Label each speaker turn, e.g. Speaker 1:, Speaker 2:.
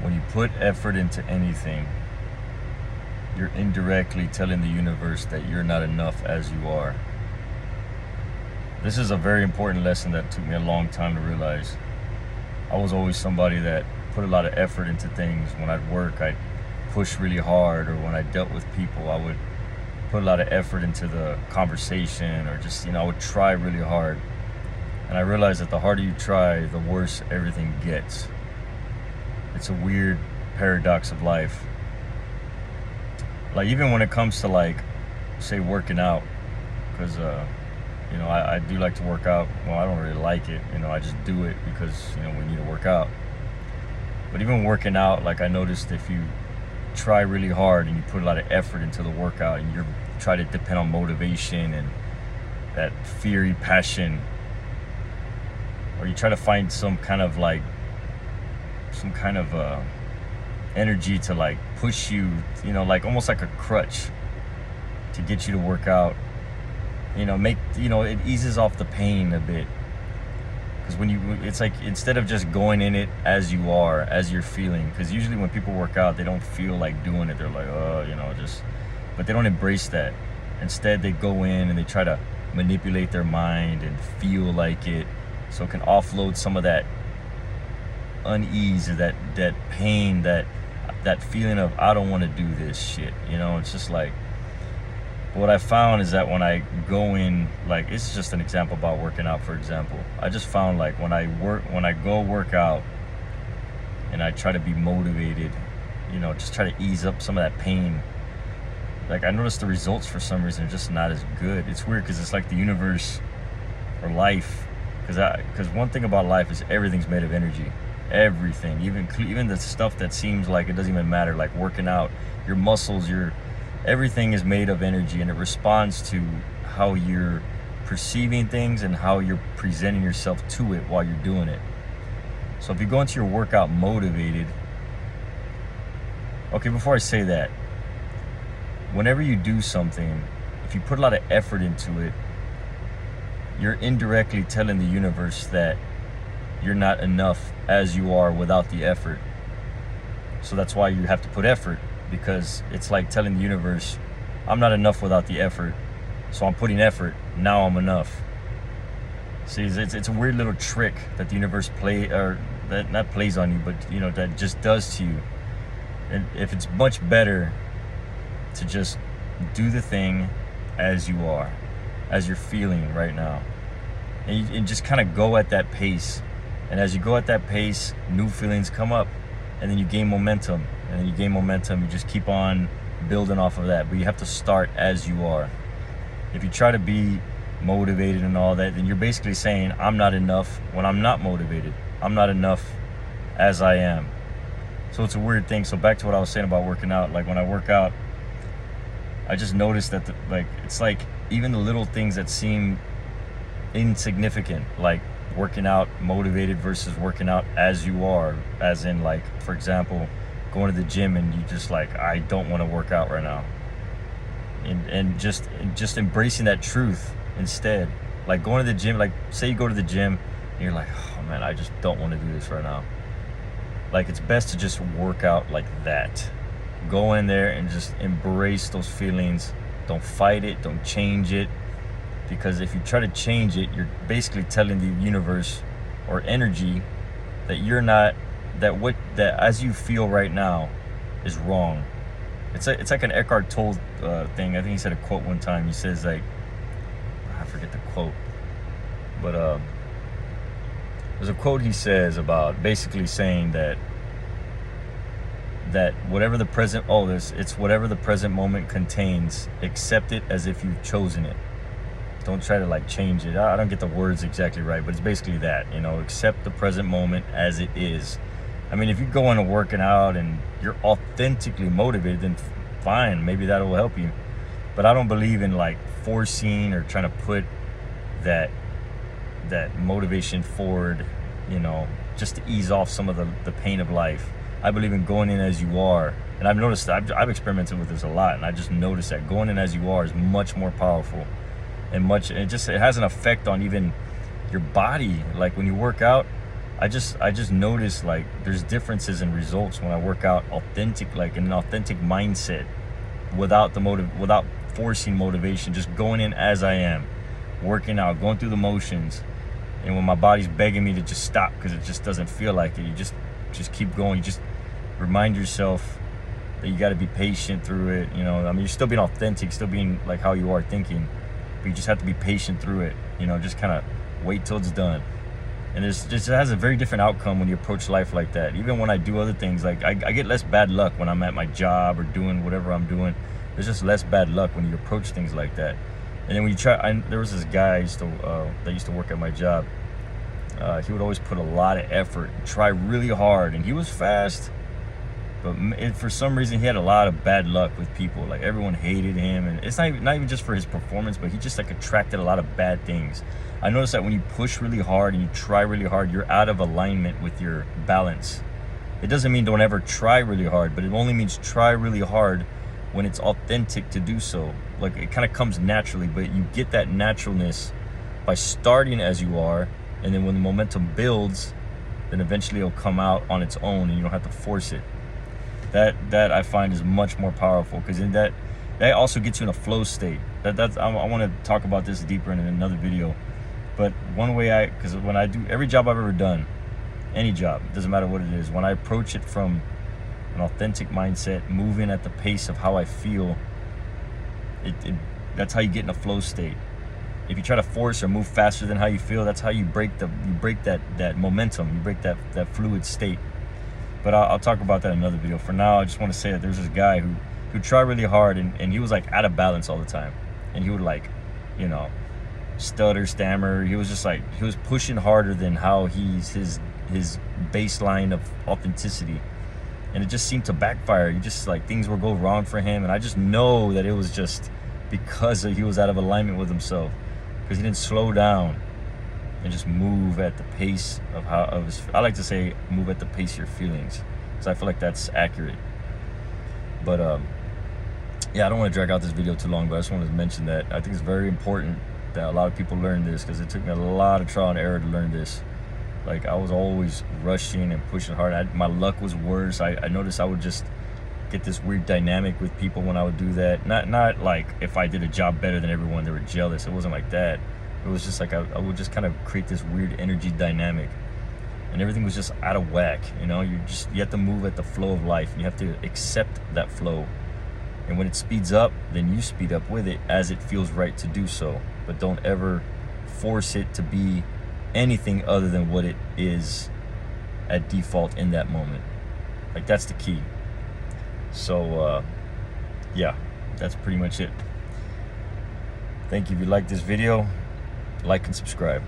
Speaker 1: When you put effort into anything, you're indirectly telling the universe that you're not enough as you are. This is a very important lesson that took me a long time to realize. I was always somebody that put a lot of effort into things. When I'd work, I'd push really hard, or when I dealt with people, I would put a lot of effort into the conversation, or just, I would try really hard. And I realized that the harder you try, the worse everything gets. It's a weird paradox of life. Like, even when it comes to, like, say, working out, because I do like to work out. Well, I don't really like it, I just do it because we need to work out. But even working out, like, I noticed if you try really hard and you put a lot of effort into the workout, and you try to depend on motivation and that fiery passion, or you try to find some kind of energy to, like, push you, like almost like a crutch to get you to work out, it eases off the pain a bit. Because it's like, instead of just going in it as you are, as you're feeling, because usually when people work out, they don't feel like doing it. They're like, but they don't embrace that. Instead, they go in and they try to manipulate their mind and feel like it, so it can offload some of that unease, or that pain, that feeling of, I don't want to do this shit. It's just like, what I found is that when I go in, like, it's just an example about working out, for example. I just found, like, when I go work out and I try to be motivated, just try to ease up some of that pain, like, I noticed the results for some reason are just not as good. It's weird, because it's like the universe or life, because one thing about life is everything's made of energy. Everything, even the stuff that seems like it doesn't even matter, like working out, your muscles, everything is made of energy, and it responds to how you're perceiving things and how you're presenting yourself to it while you're doing it. So if you go into your workout motivated, okay, before I say that, whenever you do something, if you put a lot of effort into it, you're indirectly telling the universe that you're not enough as you are without the effort. So that's why you have to put effort, because it's like telling the universe, I'm not enough without the effort, so I'm putting effort, now I'm enough. See, it's a weird little trick that the universe not plays on you, but that just does to you. And if it's much better to just do the thing as you are, as you're feeling right now, and just kind of go at that pace. And as you go at that pace, new feelings come up, and then you gain momentum, and then you gain momentum. You just keep on building off of that, but you have to start as you are. If you try to be motivated and all that, then you're basically saying, I'm not enough when I'm not motivated. I'm not enough as I am. So it's a weird thing. So back to what I was saying about working out. Like, when I work out, I just noticed that it's like even the little things that seem insignificant, like working out motivated versus working out as you are, as in, like, for example, going to the gym and you just like, I don't want to work out right now, and just embracing that truth instead. Like, going to the gym, like, say you go to the gym and you're like, oh man, I just don't want to do this right now. Like, it's best to just work out like that. Go in there and just embrace those feelings. Don't fight it, don't change it. Because if you try to change it, you're basically telling the universe or energy that you're not, that as you feel right now is wrong. It's like an Eckhart Tolle thing. I think he said a quote one time. He says, like, I forget the quote, but there's a quote he says about basically saying that whatever the present, it's whatever the present moment contains, accept it as if you've chosen it. Don't try to, like, change it. I don't get the words exactly right, but it's basically that, accept the present moment as it is. I mean, if you go into working out and you're authentically motivated, then fine, maybe that will help you. But I don't believe in, like, forcing or trying to put that motivation forward, just to ease off some of the pain of life. I believe in going in as you are. And I've noticed that I've experimented with this a lot, and I just noticed that going in as you are is much more powerful. And it has an effect on even your body. Like, when you work out, I just noticed like there's differences in results when I work out authentic, like in an authentic mindset, without without forcing motivation, just going in as I am, working out, going through the motions. And when my body's begging me to just stop because it just doesn't feel like it, you just keep going. You just remind yourself that you got to be patient through it. You know, I mean, you're still being authentic, still being like how you are thinking, but you just have to be patient through it. You know, just kind of wait till it's done. And it has a very different outcome when you approach life like that. Even when I do other things, like I get less bad luck when I'm at my job or doing whatever I'm doing. There's just less bad luck when you approach things like that. And then when you try, there was this guy that used to work at my job. He would always put a lot of effort, try really hard, and he was fast. But for some reason, he had a lot of bad luck with people. Like everyone hated him, and it's not even just for his performance, but he just like attracted a lot of bad things. I noticed that when you push really hard and you try really hard, you're out of alignment with your balance. It doesn't mean don't ever try really hard, but it only means try really hard when it's authentic to do so. Like it kind of comes naturally, but you get that naturalness by starting as you are, and then when the momentum builds, then eventually it'll come out on its own and you don't have to force it. That I find is much more powerful, because in that also gets you in a flow state. I want to talk about this deeper in another video. But one way because when I do every job I've ever done, any job, it doesn't matter what it is, when I approach it from an authentic mindset, moving at the pace of how I feel, that's how you get in a flow state. If you try to force or move faster than how you feel, that's how you break that momentum, you break that fluid state. But I'll talk about that in another video. For now, I just want to say that there's this guy who tried really hard, and he was like out of balance all the time. And he would like, you know, stutter, stammer. He was just like, he was pushing harder than how his baseline of authenticity. And it just seemed to backfire. You just like, things would go wrong for him. And I just know that it was just because he was out of alignment with himself, because he didn't slow down and just move at the pace I like to say move at the pace of your feelings, because I feel like that's accurate. But yeah, I don't want to drag out this video too long, but I just wanted to mention that I think it's very important that a lot of people learn this, because it took me a lot of trial and error to learn this. Like I was always rushing and pushing hard. My luck was worse. I noticed I would just get this weird dynamic with people when I would do that. Not like if I did a job better than everyone, they were jealous. It wasn't like that. It was just like I would just kind of create this weird energy dynamic, and everything was just out of whack. You know, you have to move at the flow of life. You have to accept that flow, and when it speeds up, then you speed up with it as it feels right to do so. But don't ever force it to be anything other than what it is at default in that moment. Like that's the key. So yeah, that's pretty much it. Thank you. If you like this video, like and subscribe.